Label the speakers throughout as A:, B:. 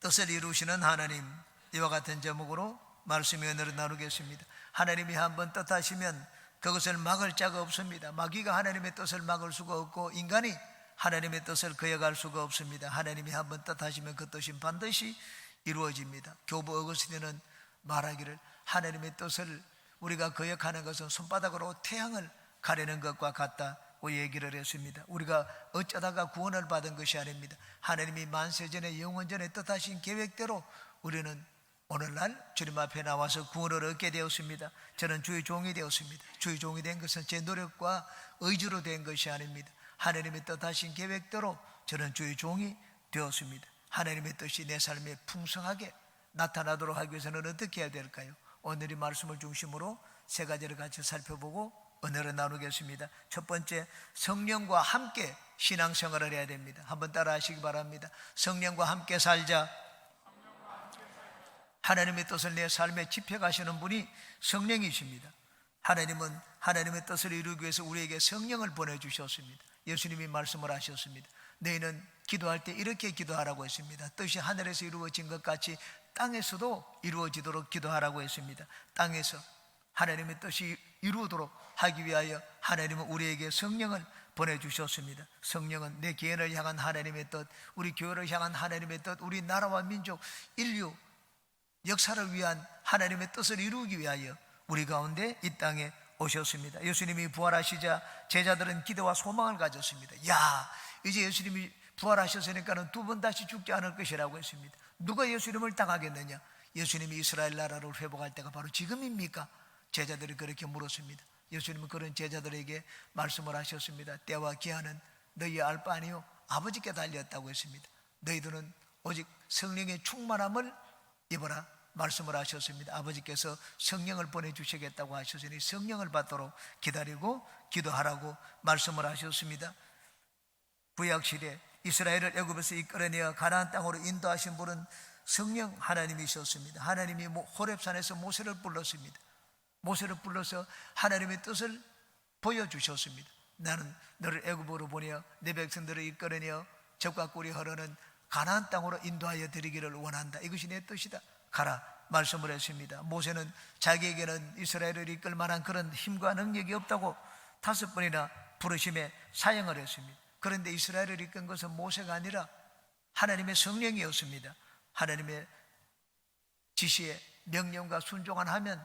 A: 뜻을 이루시는 하나님, 이와 같은 제목으로 말씀의 은혜를 나누겠습니다. 하나님이 한번 뜻하시면 그것을 막을 자가 없습니다. 마귀가 하나님의 뜻을 막을 수가 없고 인간이 하나님의 뜻을 거역할 수가 없습니다. 하나님이 한번 뜻하시면 그 뜻이 반드시 이루어집니다. 교부 어거스틴은 말하기를 하나님의 뜻을 우리가 거역하는 것은 손바닥으로 태양을 가리는 것과 같다고 얘기를 했습니다. 우리가 어쩌다가 구원을 받은 것이 아닙니다. 하나님이 만세전에 영원전에 뜻하신 계획대로 우리는 오늘날 주님 앞에 나와서 구원을 얻게 되었습니다. 저는 주의 종이 되었습니다. 주의 종이 된 것은 제 노력과 의지로 된 것이 아닙니다. 하나님의 뜻하신 계획대로 저는 주의 종이 되었습니다. 하나님의 뜻이 내 삶에 풍성하게 나타나도록 하기 위해서는 어떻게 해야 될까요? 오늘 이 말씀을 중심으로 세 가지를 같이 살펴보고 은혜를 나누겠습니다. 첫 번째, 성령과 함께 신앙생활을 해야 됩니다. 한번 따라 하시기 바랍니다. 성령과 함께 살자. 하나님의 뜻을 내 삶에 집행하시는 분이 성령이십니다. 하나님은 하나님의 뜻을 이루기 위해서 우리에게 성령을 보내주셨습니다. 예수님이 말씀을 하셨습니다. 너희는 기도할 때 이렇게 기도하라고 했습니다. 뜻이 하늘에서 이루어진 것 같이 땅에서도 이루어지도록 기도하라고 했습니다. 땅에서 하나님의 뜻이 이루어도록 하기 위하여 하나님은 우리에게 성령을 보내주셨습니다. 성령은 내 개인을 향한 하나님의 뜻, 우리 교회를 향한 하나님의 뜻, 우리 나라와 민족, 인류 역사를 위한 하나님의 뜻을 이루기 위하여 우리 가운데 이 땅에 오셨습니다. 예수님이 부활하시자 제자들은 기대와 소망을 가졌습니다. 야, 이제 예수님이 부활하셨으니까는 두 번 다시 죽지 않을 것이라고 했습니다. 누가 예수님을 당하겠느냐? 예수님이 이스라엘 나라를 회복할 때가 바로 지금입니까? 제자들이 그렇게 물었습니다. 예수님은 그런 제자들에게 말씀을 하셨습니다. 때와 기한은 너희의 알 바 아니요 아버지께 달렸다고 했습니다. 너희들은 오직 성령의 충만함을 입어라 말씀을 하셨습니다. 아버지께서 성령을 보내주시겠다고 하셨으니 성령을 받도록 기다리고 기도하라고 말씀을 하셨습니다. 구약시대 이스라엘을 애굽에서 이끌어내어 가나안 땅으로 인도하신 분은 성령 하나님이셨습니다. 하나님이 호렙산에서 모세를 불렀습니다. 모세를 불러서 하나님의 뜻을 보여주셨습니다. 나는 너를 애굽으로 보내어 내 백성들을 이끌어내어 적과 꿀이 흐르는 가나안 땅으로 인도하여 드리기를 원한다. 이것이 내 뜻이다. 가라 말씀을 했습니다. 모세는 자기에게는 이스라엘을 이끌 만한 그런 힘과 능력이 없다고 5번이나 부르심에 사형을 했습니다. 그런데 이스라엘을 이끈 것은 모세가 아니라 하나님의 성령이었습니다. 하나님의 지시에 명령과 순종만 하면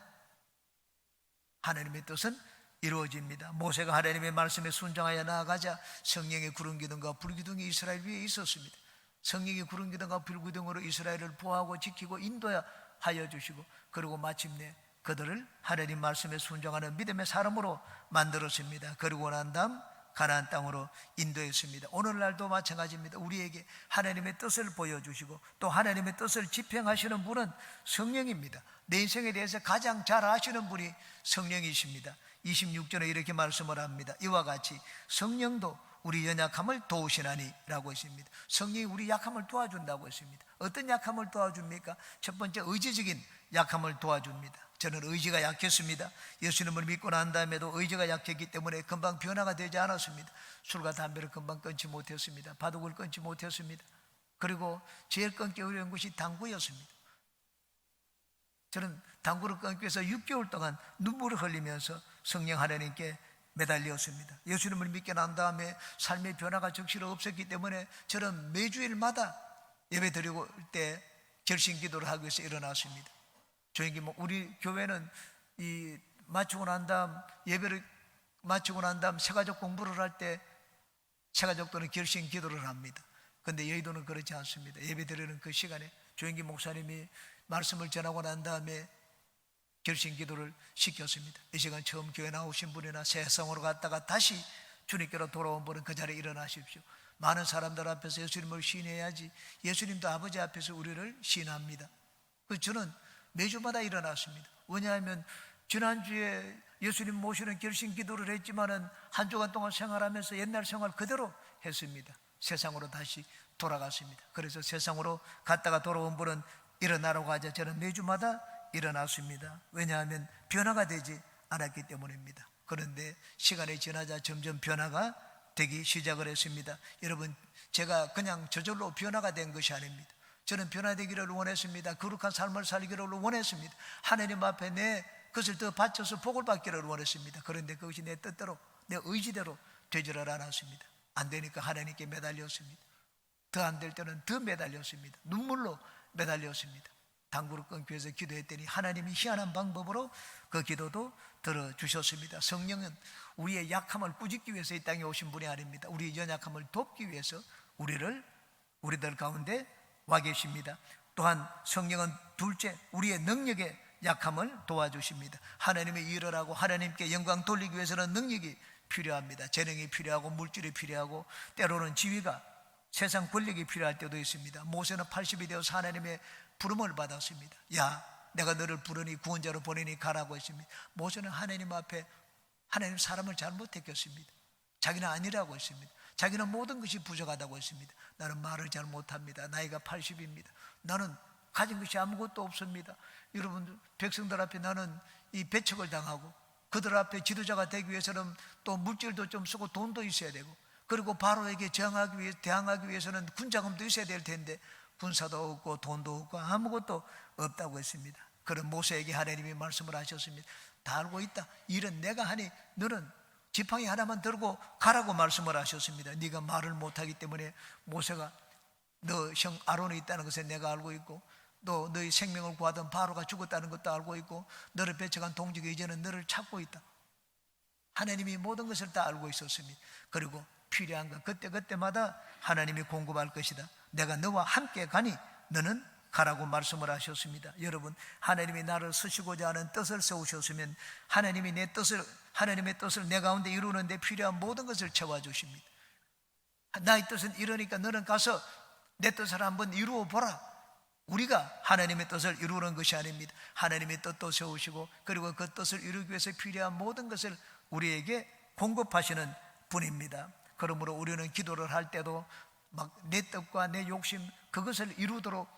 A: 하나님의 뜻은 이루어집니다. 모세가 하나님의 말씀에 순종하여 나아가자 성령의 구름 기둥과 불 기둥이 이스라엘 위에 있었습니다. 성령의 구름 기둥과 불 기둥으로 이스라엘을 보호하고 지키고 인도하여 주시고 그리고 마침내 그들을 하나님 말씀에 순종하는 믿음의 사람으로 만들었습니다. 그리고 난 다음 가나안 땅으로 인도했습니다. 오늘날도 마찬가지입니다. 우리에게 하나님의 뜻을 보여주시고 또 하나님의 뜻을 집행하시는 분은 성령입니다. 내 인생에 대해서 가장 잘 아시는 분이 성령이십니다. 26절에 이렇게 말씀을 합니다. 이와 같이 성령도 우리 연약함을 도우시나니 라고 했습니다. 성령이 우리 약함을 도와준다고 했습니다. 어떤 약함을 도와줍니까? 첫 번째, 의지적인 약함을 도와줍니다. 저는 의지가 약했습니다. 예수님을 믿고 난 다음에도 의지가 약했기 때문에 금방 변화가 되지 않았습니다. 술과 담배를 금방 끊지 못했습니다. 바둑을 끊지 못했습니다. 그리고 제일 끊기 어려운 것이 당구였습니다. 저는 당구를 끊기 위해서 6개월 동안 눈물을 흘리면서 성령 하나님께 매달렸습니다. 예수님을 믿게 난 다음에 삶의 변화가 적시로 없었기 때문에 저는 매주일마다 예배 드리고 때 결심 기도를 하기 위해서 일어났습니다. 조용히 우리 교회는 마치고 난 다음 예배를 마치고 난 다음 새가족 공부를 할 때 새가족들은 결심 기도를 합니다. 그런데 여의도는 그렇지 않습니다. 예배 드리는 그 시간에 조영기 목사님이 말씀을 전하고 난 다음에 결심 기도를 시켰습니다. 이 시간 처음 교회 나오신 분이나 세상으로 갔다가 다시 주님께로 돌아온 분은 그 자리에 일어나십시오. 많은 사람들 앞에서 예수님을 시인해야지 예수님도 아버지 앞에서 우리를 시인합니다. 그래서 저는 매주마다 일어났습니다. 왜냐하면 지난주에 예수님 모시는 결심 기도를 했지만은 한 주간 동안 생활하면서 옛날 생활 그대로 했습니다. 세상으로 다시 돌아갔습니다. 그래서 세상으로 갔다가 돌아온 분은 일어나라고 하자 저는 매주마다 일어났습니다. 왜냐하면 변화가 되지 않았기 때문입니다. 그런데 시간이 지나자 점점 변화가 되기 시작을 했습니다. 여러분, 제가 그냥 저절로 변화가 된 것이 아닙니다. 저는 변화되기를 원했습니다. 거룩한 삶을 살기를 원했습니다. 하나님 앞에 내 것을 더 바쳐서 복을 받기를 원했습니다. 그런데 그것이 내 뜻대로, 내 의지대로 되지를 않았습니다. 안 되니까 하나님께 매달렸습니다. 더 안 될 때는 더 매달렸습니다. 눈물로 매달렸습니다. 당구를 끊기 위해서 기도했더니 하나님이 희한한 방법으로 그 기도도 들어주셨습니다. 성령은 우리의 약함을 꾸짖기 위해서 이 땅에 오신 분이 아닙니다. 우리의 연약함을 돕기 위해서 우리들 가운데 와 계십니다. 또한 성령은 둘째, 우리의 능력의 약함을 도와주십니다. 하나님의 일을 하고 하나님께 영광 돌리기 위해서는 능력이 필요합니다. 재능이 필요하고 물질이 필요하고 때로는 지위가, 세상 권력이 필요할 때도 있습니다. 모세는 80이 되어서 하나님의 부름을 받았습니다. 야, 내가 너를 부르니 구원자로 보내니 가라고 했습니다. 모세는 하나님 앞에 하나님 사람을 잘못했겠습니다. 자기는 아니라고 했습니다. 자기는 모든 것이 부족하다고 했습니다. 나는 말을 잘 못합니다. 나이가 80입니다. 나는 가진 것이 아무것도 없습니다. 여러분, 백성들 앞에 나는 이 배척을 당하고 그들 앞에 지도자가 되기 위해서는 또 물질도 좀 쓰고 돈도 있어야 되고, 그리고 바로에게 대항하기 위해서는 군자금도 있어야 될 텐데 군사도 없고 돈도 없고 아무것도 없다고 했습니다. 그런 모세에게 하나님이 말씀을 하셨습니다. 다 알고 있다. 일은 내가 하니 너는 지팡이 하나만 들고 가라고 말씀을 하셨습니다. 네가 말을 못하기 때문에 모세가 너 형 아론이 있다는 것을 내가 알고 있고, 또 너희 생명을 구하던 바로가 죽었다는 것도 알고 있고, 너를 배척한 동지가 이제는 너를 찾고 있다. 하나님이 모든 것을 다 알고 있었습니다. 그리고 필요한 것 그때그때마다 하나님이 공급할 것이다. 내가 너와 함께 가니 너는 가라고 말씀을 하셨습니다. 여러분, 하나님이 나를 쓰시고자 하는 뜻을 세우셨으면 하나님의 뜻을 내 가운데 이루는데 필요한 모든 것을 채워주십니다. 나의 뜻은 이러니까 너는 가서 내 뜻을 한번 이루어 보라. 우리가 하나님의 뜻을 이루는 것이 아닙니다. 하나님의 뜻도 세우시고, 그리고 그 뜻을 이루기 위해서 필요한 모든 것을 우리에게 공급하시는 분입니다. 그러므로 우리는 기도를 할 때도 막 내 뜻과 내 욕심 그것을 이루도록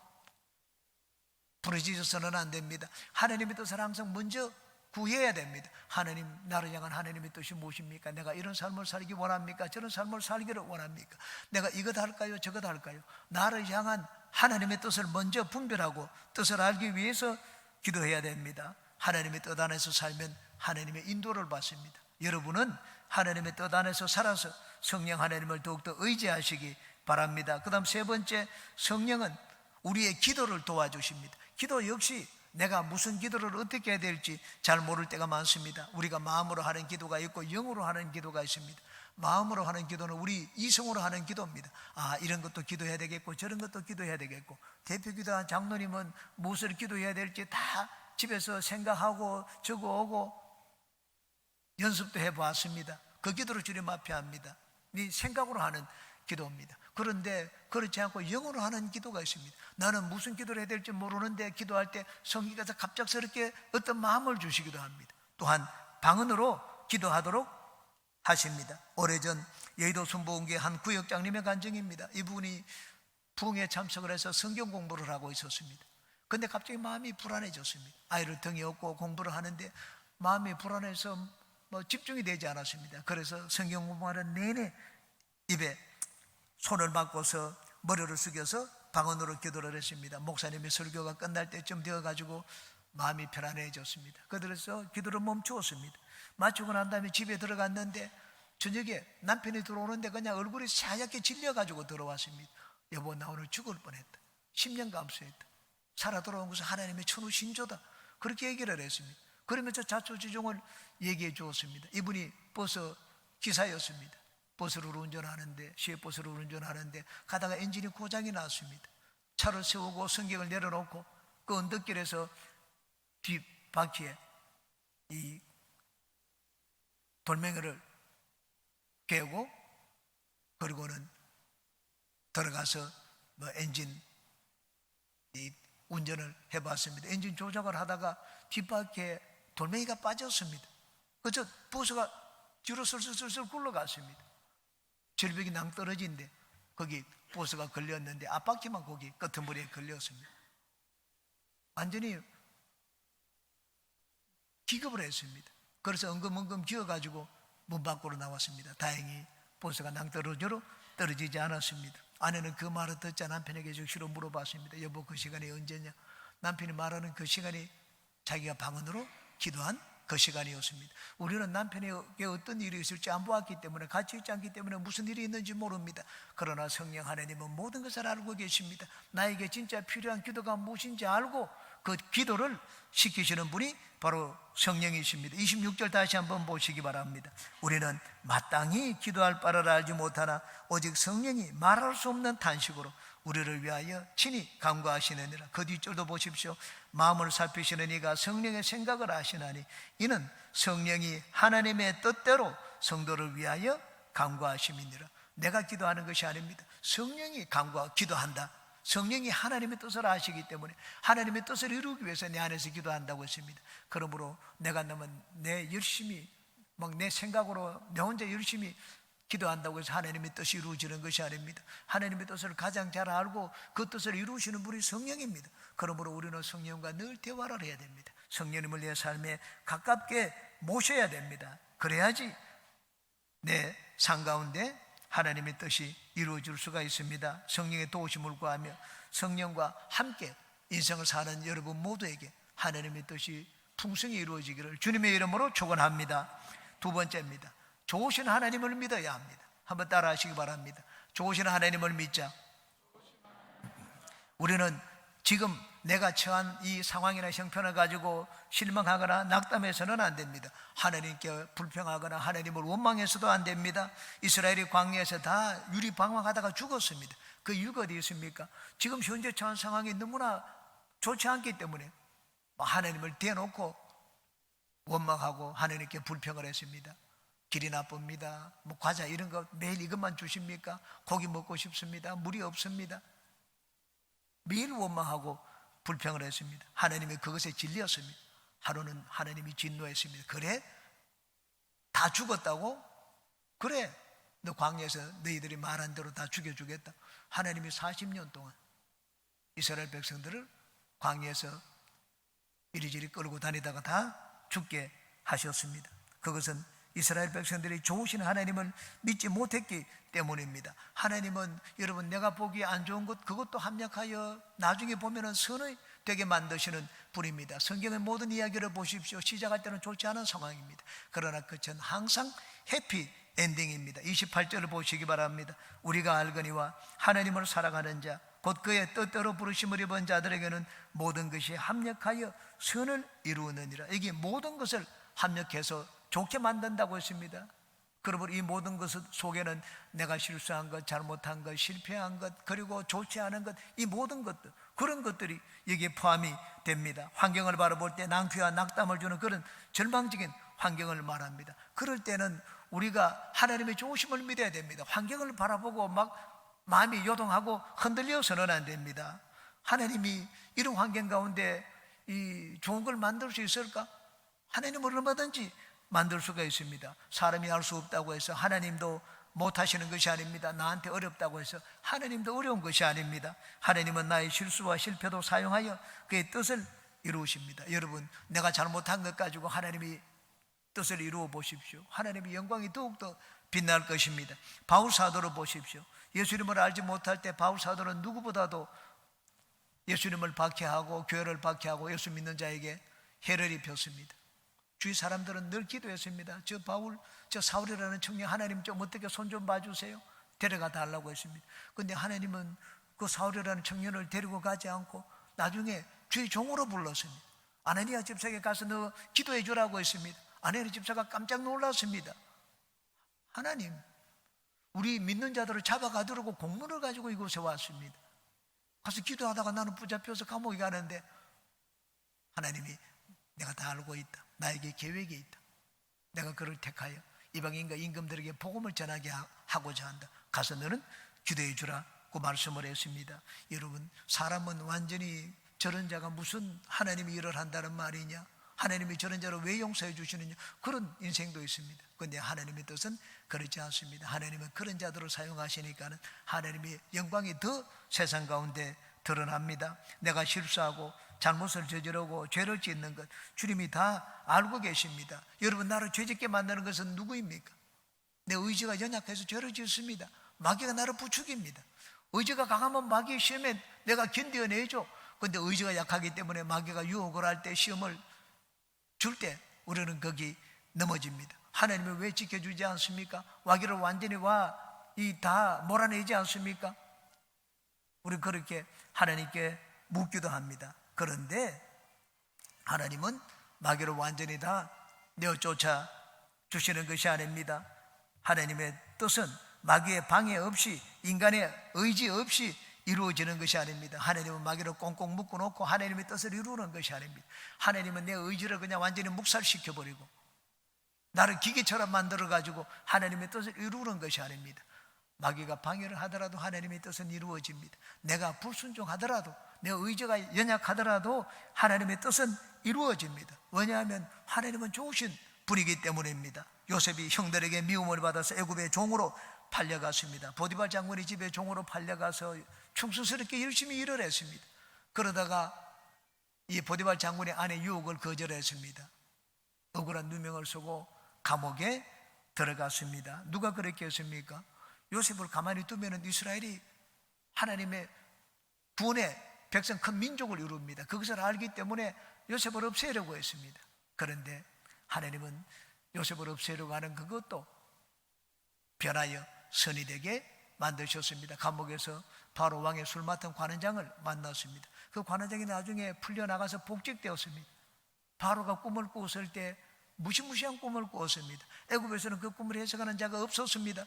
A: 부르짖어서는 안 됩니다. 하나님의 뜻을 항상 먼저 구해야 됩니다. 하나님, 나를 향한 하나님의 뜻이 무엇입니까? 내가 이런 삶을 살기 원합니까? 저런 삶을 살기를 원합니까? 내가 이것 할까요? 저것 할까요? 나를 향한 하나님의 뜻을 먼저 분별하고 뜻을 알기 위해서 기도해야 됩니다. 하나님의 뜻 안에서 살면 하나님의 인도를 받습니다. 여러분은 하나님의 뜻 안에서 살아서 성령 하나님을 더욱더 의지하시기 바랍니다. 그 다음 세 번째, 성령은 우리의 기도를 도와주십니다. 기도 역시 내가 무슨 기도를 어떻게 해야 될지 잘 모를 때가 많습니다. 우리가 마음으로 하는 기도가 있고 영으로 하는 기도가 있습니다. 마음으로 하는 기도는 우리 이성으로 하는 기도입니다. 아, 이런 것도 기도해야 되겠고 저런 것도 기도해야 되겠고, 대표 기도한 장로님은 무엇을 기도해야 될지 다 집에서 생각하고 적어오고 연습도 해보았습니다. 그 기도를 주님 앞에 합니다. 네 생각으로 하는 기도입니다. 그런데 그렇지 않고 영으로 하는 기도가 있습니다. 나는 무슨 기도를 해야 될지 모르는데 기도할 때 성령께서 갑작스럽게 어떤 마음을 주시기도 합니다. 또한 방언으로 기도하도록 하십니다. 오래전 여의도 순복음교회 한 구역장님의 간증입니다. 이분이 부흥에 참석을 해서 성경 공부를 하고 있었습니다. 그런데 갑자기 마음이 불안해졌습니다. 아이를 등에 업고 공부를 하는데 마음이 불안해서 집중이 되지 않았습니다. 그래서 성경 공부하는 내내 입에 손을 바꿔서 머리를 숙여서 방언으로 기도를 했습니다. 목사님의 설교가 끝날 때쯤 되어가지고 마음이 편안해졌습니다. 그래서 기도를 멈추었습니다. 마치고 난 다음에 집에 들어갔는데 저녁에 남편이 들어오는데 그냥 얼굴이 하얗게 질려가지고 들어왔습니다. 여보, 나 오늘 죽을 뻔했다. 10년 감수했다. 살아 돌아온 것은 하나님의 천우 신조다. 그렇게 얘기를 했습니다. 그러면서 자초지종을 얘기해 주었습니다. 이분이 버스 기사였습니다. 버스를 운전하는데, 시외버스를 운전하는데 가다가 엔진이 고장이 났습니다. 차를 세우고 성경을 내려놓고 그 언덕길에서 뒷바퀴에 이 돌멩이를 깨고, 그리고는 들어가서 엔진 이 운전을 해봤습니다. 엔진 조작을 하다가 뒷바퀴에 돌멩이가 빠졌습니다. 그래서 버스가 뒤로 슬슬 굴러갔습니다. 절벽이 낭떠러지인데 거기 버스가 걸렸는데 앞바퀴만 거기 끄트머리에 걸렸습니다. 완전히 기겁을 했습니다. 그래서 엉금엉금 기어가지고 문 밖으로 나왔습니다. 다행히 버스가 낭떠러지로 떨어지지 않았습니다. 아내는 그 말을 듣자 남편에게 즉시로 물어봤습니다. 여보, 그 시간이 언제냐? 남편이 말하는 그 시간이 자기가 방언으로 기도한 그 시간이었습니다. 우리는 남편에게 어떤 일이 있을지 안 보았기 때문에, 같이 있지 않기 때문에 무슨 일이 있는지 모릅니다. 그러나 성령 하나님은 모든 것을 알고 계십니다. 나에게 진짜 필요한 기도가 무엇인지 알고 그 기도를 시키시는 분이 바로 성령이십니다. 26절 다시 한번 보시기 바랍니다. 우리는 마땅히 기도할 바를 알지 못하나 오직 성령이 말할 수 없는 탄식으로 우리를 위하여 친히 간구하시느니라. 그 뒷줄도 보십시오. 마음을 살피시는 이가 성령의 생각을 아시나니 이는 성령이 하나님의 뜻대로 성도를 위하여 간구하심이니라. 내가 기도하는 것이 아닙니다. 성령이 기도한다. 성령이 하나님의 뜻을 아시기 때문에 하나님의 뜻을 이루기 위해서 내 안에서 기도한다고 했습니다. 그러므로 내가 너무 열심히 내 생각으로 내 혼자 열심히 기도한다고 해서 하나님의 뜻이 이루어지는 것이 아닙니다. 하나님의 뜻을 가장 잘 알고 그 뜻을 이루시는 분이 성령입니다. 그러므로 우리는 성령과 늘 대화를 해야 됩니다. 성령님을 내 삶에 가깝게 모셔야 됩니다. 그래야지 내 삶 가운데 하나님의 뜻이 이루어질 수가 있습니다. 성령의 도우심을 구하며 성령과 함께 인생을 사는 여러분 모두에게 하나님의 뜻이 풍성히 이루어지기를 주님의 이름으로 축원합니다. 두 번째입니다. 좋으신 하나님을 믿어야 합니다. 한번 따라 하시기 바랍니다. 좋으신 하나님을 믿자. 우리는 지금 내가 처한 이 상황이나 형편을 가지고 실망하거나 낙담해서는 안 됩니다. 하나님께 불평하거나 하나님을 원망해서도 안 됩니다. 이스라엘이 광야에서 다 유리방황하다가 죽었습니다. 그 이유가 어디 있습니까? 지금 현재 처한 상황이 너무나 좋지 않기 때문에 하나님을 대놓고 원망하고 하나님께 불평을 했습니다. 길이 나쁩니다. 과자 이런 거 매일 이것만 주십니까? 고기 먹고 싶습니다. 물이 없습니다. 매일 원망하고 불평을 했습니다. 하나님이 그것에 질렸습니다. 하루는 하나님이 진노했습니다. 그래? 다 죽었다고? 그래, 너 광야에서 너희들이 말한 대로 다 죽여주겠다. 하나님이 40년 동안 이스라엘 백성들을 광야에서 이리저리 끌고 다니다가 다 죽게 하셨습니다. 그것은 이스라엘 백성들이 좋으신 하나님을 믿지 못했기 때문입니다. 하나님은 여러분 내가 보기에 안 좋은 것 그것도 합력하여 나중에 보면은 선이 되게 만드시는 분입니다. 성경의 모든 이야기를 보십시오. 시작할 때는 좋지 않은 상황입니다. 그러나 끝은 항상 해피 엔딩입니다. 28절을 보시기 바랍니다. 우리가 알거니와 하나님을 사랑하는 자 곧 그의 뜻대로 부르심을 입은 자들에게는 모든 것이 합력하여 선을 이루느니라. 이게 모든 것을 합력해서 좋게 만든다고 했습니다. 그러므로 이 모든 것 속에는 내가 실수한 것, 잘못한 것, 실패한 것, 그리고 좋지 않은 것, 이 모든 것들, 그런 것들이 여기에 포함이 됩니다. 환경을 바라볼 때 낭패와 낙담을 주는 그런 절망적인 환경을 말합니다. 그럴 때는 우리가 하나님의 좋으심을 믿어야 됩니다. 환경을 바라보고 막 마음이 요동하고 흔들려서는 안 됩니다. 하나님이 이런 환경 가운데 이 좋은 걸 만들 수 있을까? 하나님은 얼마든지 만들 수가 있습니다. 사람이 할 수 없다고 해서 하나님도 못하시는 것이 아닙니다. 나한테 어렵다고 해서 하나님도 어려운 것이 아닙니다. 하나님은 나의 실수와 실패도 사용하여 그의 뜻을 이루십니다. 여러분, 내가 잘못한 것 가지고 하나님이 뜻을 이루어 보십시오. 하나님의 영광이 더욱더 빛날 것입니다. 바울 사도를 보십시오. 예수님을 알지 못할 때 바울 사도는 누구보다도 예수님을 박해하고 교회를 박해하고 예수 믿는 자에게 해를 입혔습니다. 주위 사람들은 늘 기도했습니다. 저 사울이라는 청년 하나님 좀 어떻게 손 좀 봐주세요. 데려가 달라고 했습니다. 그런데 하나님은 그 사울이라는 청년을 데리고 가지 않고 나중에 주의 종으로 불렀습니다. 아나니아 집사에게 가서 너 기도해 주라고 했습니다. 아나니아 집사가 깜짝 놀랐습니다. 하나님, 우리 믿는 자들을 잡아가두려고 공문을 가지고 이곳에 왔습니다. 가서 기도하다가 나는 붙잡혀서 감옥에 가는데 하나님이 내가 다 알고 있다. 나에게 계획이 있다. 내가 그를 택하여 이방인과 임금들에게 복음을 전하게 하고자 한다. 가서 너는 기도해 주라고 말씀을 했습니다. 여러분, 사람은 완전히 저런 자가 무슨 하나님이 일을 한다는 말이냐, 하나님이 저런 자를 왜 용서해 주시느냐, 그런 인생도 있습니다. 그런데 하나님의 뜻은 그렇지 않습니다. 하나님은 그런 자들을 사용하시니까는 하나님의 영광이 더 세상 가운데 드러납니다. 내가 실수하고 잘못을 저지르고 죄를 짓는 것 주님이 다 알고 계십니다. 여러분, 나를 죄짓게 만드는 것은 누구입니까? 내 의지가 연약해서 죄를 짓습니다. 마귀가 나를 부추깁니다. 의지가 강하면 마귀의 시험에 내가 견뎌내죠. 근데 의지가 약하기 때문에 마귀가 유혹을 할 때, 시험을 줄 때 우리는 거기 넘어집니다. 하나님은 왜 지켜주지 않습니까? 마귀를 완전히 다 몰아내지 않습니까? 우리 그렇게 하나님께 묻기도 합니다. 그런데 하나님은 마귀를 완전히 다 내어쫓아 주시는 것이 아닙니다. 하나님의 뜻은 마귀의 방해 없이, 인간의 의지 없이 이루어지는 것이 아닙니다. 하나님은 마귀를 꽁꽁 묶어놓고 하나님의 뜻을 이루는 것이 아닙니다. 하나님은 내 의지를 그냥 완전히 묵살시켜버리고 나를 기계처럼 만들어가지고 하나님의 뜻을 이루는 것이 아닙니다. 마귀가 방해를 하더라도 하나님의 뜻은 이루어집니다. 내가 불순종하더라도, 내 의지가 연약하더라도 하나님의 뜻은 이루어집니다. 왜냐하면 하나님은 좋으신 분이기 때문입니다. 요셉이 형들에게 미움을 받아서 애굽의 종으로 팔려갔습니다. 보디발 장군의 집에 종으로 팔려가서 충성스럽게 열심히 일을 했습니다. 그러다가 이 보디발 장군의 아내 유혹을 거절했습니다. 억울한 누명을 쓰고 감옥에 들어갔습니다. 누가 그렇게 했습니까? 요셉을 가만히 두면 이스라엘이 하나님의 구원의 백성, 큰 민족을 이룹니다. 그것을 알기 때문에 요셉을 없애려고 했습니다. 그런데 하나님은 요셉을 없애려고 하는 그것도 변하여 선이 되게 만드셨습니다. 감옥에서 바로 왕의 술 맡은 관원장을 만났습니다. 그 관원장이 나중에 풀려나가서 복직되었습니다. 바로가 꿈을 꾸었을 때 무시무시한 꿈을 꾸었습니다. 애굽에서는 그 꿈을 해석하는 자가 없었습니다.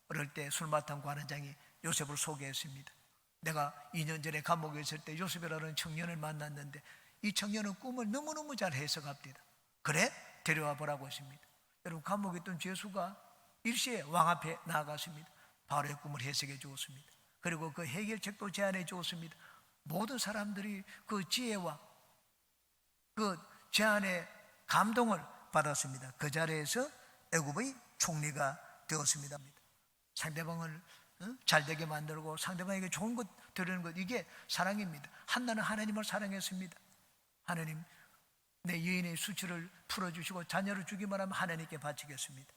A: 그럴 때 술 맡은 관원장이 요셉을 소개했습니다. 내가 2년 전에 감옥에 있을 때 요셉이라는 청년을 만났는데 이 청년은 꿈을 너무너무 잘 해석합니다. 그래? 데려와 보라고 했습니다. 여러분, 감옥에 있던 죄수가 일시에 왕 앞에 나아갔습니다. 바로의 꿈을 해석해 주었습니다. 그리고 그 해결책도 제안해 주었습니다. 모든 사람들이 그 지혜와 그 제안의 감동을 받았습니다. 그 자리에서 애굽의 총리가 되었습니다. 상대방을 잘 되게 만들고 상대방에게 좋은 것 드리는 것, 이게 사랑입니다. 한나는 하나님을 사랑했습니다. 하나님, 내 여인의 수치를 풀어주시고 자녀를 주기만 하면 하나님께 바치겠습니다.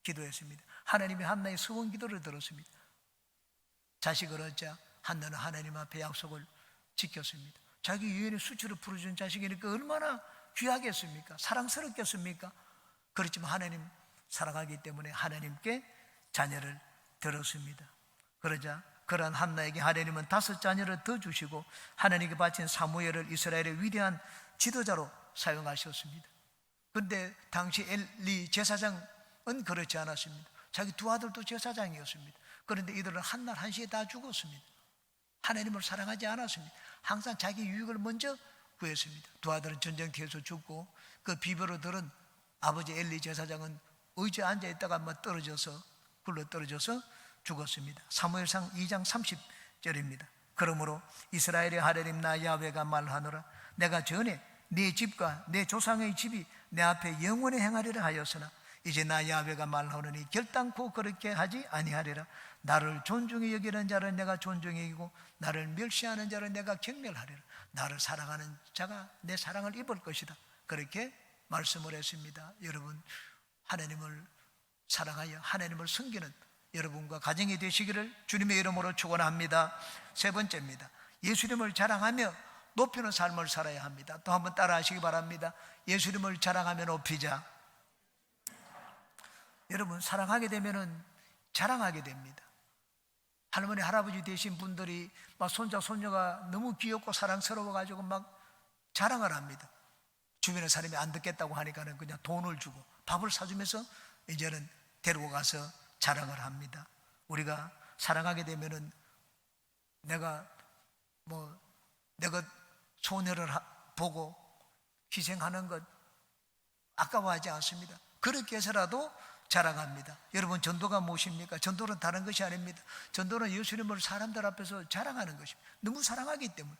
A: 기도했습니다. 하나님이 한나의 소원 기도를 들었습니다. 자식을 얻자 한나는 하나님 앞에 약속을 지켰습니다. 자기 여인의 수치를 풀어준 자식이니까 얼마나 귀하겠습니까? 사랑스럽겠습니까? 그렇지만 하나님 사랑하기 때문에 하나님께 자녀를 들었습니다. 그러자 그러한 한나에게 하나님은 5 자녀를 더 주시고 하나님께 바친 사무엘을 이스라엘의 위대한 지도자로 사용하셨습니다. 그런데 당시 엘리 제사장은 그렇지 않았습니다. 자기 2 아들도 제사장이었습니다. 그런데 이들은 한날 한시에 다 죽었습니다. 하나님을 사랑하지 않았습니다. 항상 자기 유익을 먼저 구했습니다. 2 아들은 전쟁터에서 죽고 그 비벼로 들은 아버지 엘리 제사장은 의자에 앉아있다가 굴러 떨어져서 죽었습니다. 사무엘상 2장 30절입니다. 그러므로 이스라엘의 하나님 나 야훼가 말하노라. 내가 전에 네 집과 내 조상의 집이 내 앞에 영원히 행하리라 하였으나 이제 나 야훼가 말하노니 결단코 그렇게 하지 아니하리라. 나를 존중히 여기는 자를 내가 존중히 여기고 나를 멸시하는 자를 내가 경멸하리라. 나를 사랑하는 자가 내 사랑을 입을 것이다. 그렇게 말씀을 했습니다. 여러분, 하나님을 사랑하여 하나님을 섬기는 여러분과 가정이 되시기를 주님의 이름으로 축원합니다. 3번째입니다. 예수님을 자랑하며 높이는 삶을 살아야 합니다. 또 한번 따라 하시기 바랍니다. 예수님을 자랑하며 높이자. 여러분, 사랑하게 되면 자랑하게 됩니다. 할머니 할아버지 되신 분들이 막 손자 손녀가 너무 귀엽고 사랑스러워 가지고 막 자랑을 합니다. 주변의 사람이 안 듣겠다고 하니까는 그냥 돈을 주고 밥을 사주면서 이제는 데리고 가서 자랑을 합니다. 우리가 사랑하게 되면은 내가 손해를 보고 희생하는 것 아까워하지 않습니다. 그렇게 해서라도 자랑합니다. 여러분, 전도가 무엇입니까? 전도는 다른 것이 아닙니다. 전도는 예수님을 사람들 앞에서 자랑하는 것입니다. 너무 사랑하기 때문에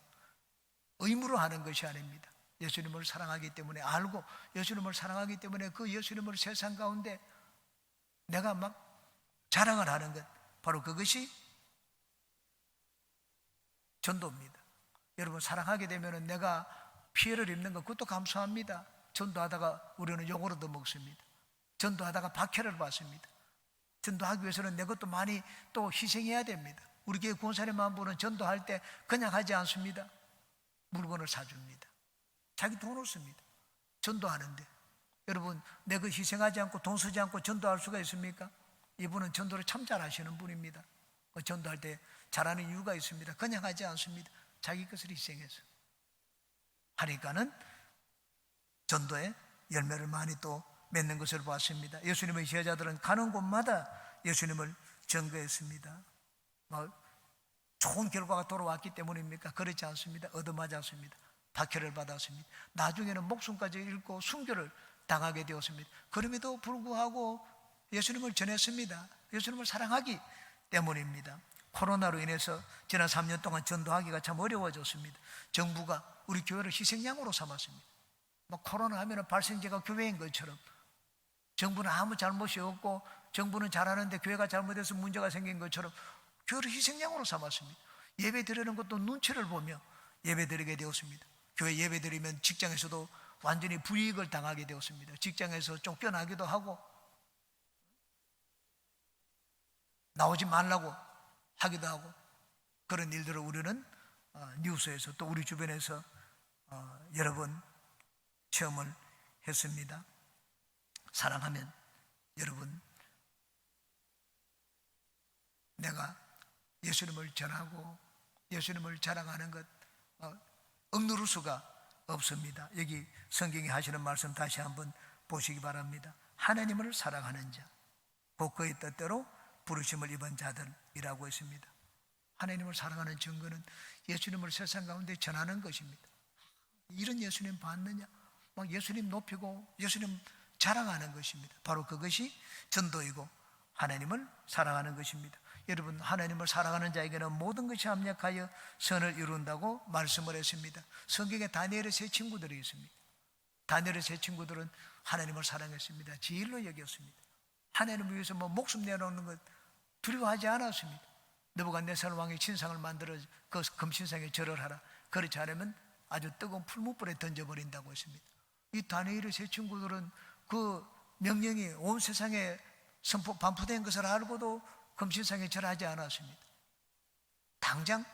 A: 의무로 하는 것이 아닙니다. 예수님을 사랑하기 때문에, 알고 예수님을 사랑하기 때문에 그 예수님을 세상 가운데 내가 막 자랑을 하는 것, 바로 그것이 전도입니다. 여러분, 사랑하게 되면 내가 피해를 입는 것, 그것도 감수합니다. 전도하다가 우리는 욕을 얻어먹습니다. 전도하다가 박해를 받습니다. 전도하기 위해서는 내 것도 많이 또 희생해야 됩니다. 우리 교회 권사님 한 분은 전도할 때 그냥 하지 않습니다. 물건을 사줍니다. 자기 돈을 씁니다. 전도하는데. 여러분, 내가 희생하지 않고 돈 쓰지 않고 전도할 수가 있습니까? 이분은 전도를 참 잘하시는 분입니다. 전도할 때 잘하는 이유가 있습니다. 그냥 하지 않습니다. 자기 것을 희생해서 하니까는 전도에 열매를 많이 또 맺는 것을 보았습니다. 예수님의 제자들은 가는 곳마다 예수님을 증거했습니다. 좋은 결과가 돌아왔기 때문입니까? 그렇지 않습니다. 얻어맞았습니다. 박해를 받았습니다. 나중에는 목숨까지 잃고 순교를 당하게 되었습니다. 그럼에도 불구하고 예수님을 전했습니다. 예수님을 사랑하기 때문입니다. 코로나로 인해서 지난 3년 동안 전도하기가 참 어려워졌습니다. 정부가 우리 교회를 희생양으로 삼았습니다. 코로나 하면 발생제가 교회인 것처럼 정부는 아무 잘못이 없고 정부는 잘하는데 교회가 잘못해서 문제가 생긴 것처럼 교회를 희생양으로 삼았습니다. 예배 드리는 것도 눈치를 보며 예배 드리게 되었습니다. 교회 예배 드리면 직장에서도 완전히 불이익을 당하게 되었습니다. 직장에서 쫓겨나기도 하고 나오지 말라고 하기도 하고 그런 일들을 우리는 뉴스에서 또 우리 주변에서 여러 번 체험을 했습니다. 사랑하면 여러분, 내가 예수님을 전하고 예수님을 자랑하는 것 억누를 수가 없습니다. 여기 성경이 하시는 말씀 다시 한번 보시기 바랍니다. 하나님을 사랑하는 자, 곧 그의 뜻대로 부르심을 입은 자들이라고 했습니다. 하나님을 사랑하는 증거는 예수님을 세상 가운데 전하는 것입니다. 이런 예수님 봤느냐? 막 예수님 높이고 예수님 자랑하는 것입니다. 바로 그것이 전도이고 하나님을 사랑하는 것입니다. 여러분, 하나님을 사랑하는 자에게는 모든 것이 합력하여 선을 이룬다고 말씀을 했습니다. 성경에 다니엘의 세 친구들이 있습니다. 다니엘의 세 친구들은 하나님을 사랑했습니다. 지일로 여겼습니다. 하나님을 위해서 목숨 내놓는 것 두려워하지 않았습니다. 느부갓네살 왕의 신상을 만들어 그 금신상에 절을 하라. 그렇지 않으면 아주 뜨거운 풀무불에 던져버린다고 했습니다. 이 다니엘의 세 친구들은 그 명령이 온 세상에 반포된 것을 알고도 금신상에 절하지 않았습니다. 당장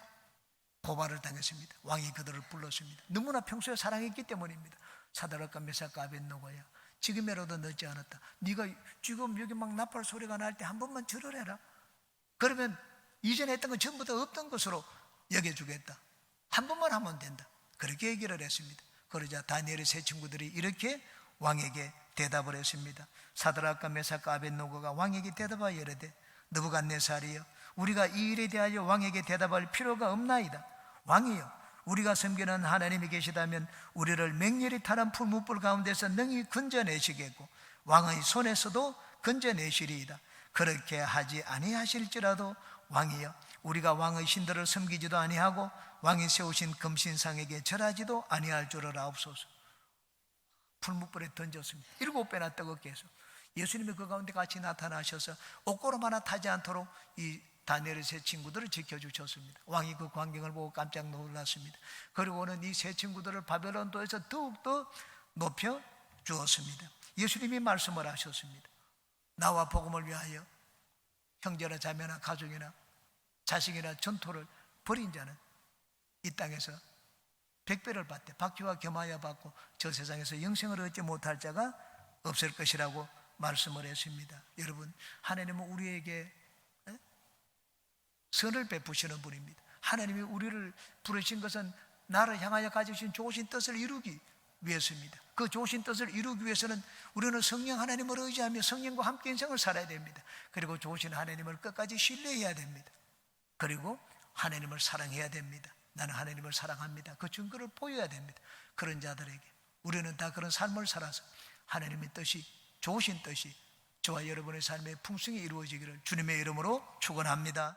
A: 고발을 당했습니다. 왕이 그들을 불렀습니다. 너무나 평소에 사랑했기 때문입니다. 사드락과 메삭과 아벳노고야, 지금이라도 늦지 않았다. 네가 지금 여기 막 나팔 소리가 날 때 한 번만 절을 해라. 그러면 이전에 했던 건 전부 다 없던 것으로 여겨주겠다. 한 번만 하면 된다. 그렇게 얘기를 했습니다. 그러자 다니엘의 세 친구들이 이렇게 왕에게 대답을 했습니다. 사드락과 메삭과 아벳노고가 왕에게 대답하여 이르되, 느부갓네살이여, 우리가 이 일에 대하여 왕에게 대답할 필요가 없나이다. 왕이여, 우리가 섬기는 하나님이 계시다면 우리를 맹렬히 타는 풀무불 가운데서 능히 건져내시겠고 왕의 손에서도 건져내시리이다. 그렇게 하지 아니하실지라도 왕이여, 우리가 왕의 신들을 섬기지도 아니하고 왕이 세우신 금신상에게 절하지도 아니할 줄을 아옵소서. 풀무불에 던졌습니다. 7배나 뜨겁게 해서 예수님이 그 가운데 같이 나타나셔서 옷고름 하나 타지 않도록 이 다니엘의 세 친구들을 지켜주셨습니다. 왕이 그 광경을 보고 깜짝 놀랐습니다. 그리고는 이 세 친구들을 바벨론도에서 더욱더 높여 주었습니다. 예수님이 말씀을 하셨습니다. 나와 복음을 위하여 형제나 자매나 가족이나 자식이나 전토를 벌인 자는 이 땅에서 100배를 받되 박해와 겸하여 받고 저 세상에서 영생을 얻지 못할 자가 없을 것이라고 말씀을 했습니다. 여러분, 하나님은 우리에게 선을 베푸시는 분입니다. 하나님이 우리를 부르신 것은 나를 향하여 가지신 좋으신 뜻을 이루기 위해서입니다. 그 좋으신 뜻을 이루기 위해서는 우리는 성령 하나님을 의지하며 성령과 함께 인생을 살아야 됩니다. 그리고 좋으신 하나님을 끝까지 신뢰해야 됩니다. 그리고 하나님을 사랑해야 됩니다. 나는 하나님을 사랑합니다. 그 증거를 보여야 됩니다. 그런 자들에게 우리는 다 그런 삶을 살아서 하나님의 뜻이, 좋으신 뜻이 저와 여러분의 삶에 풍성히 이루어지기를 주님의 이름으로 축원합니다.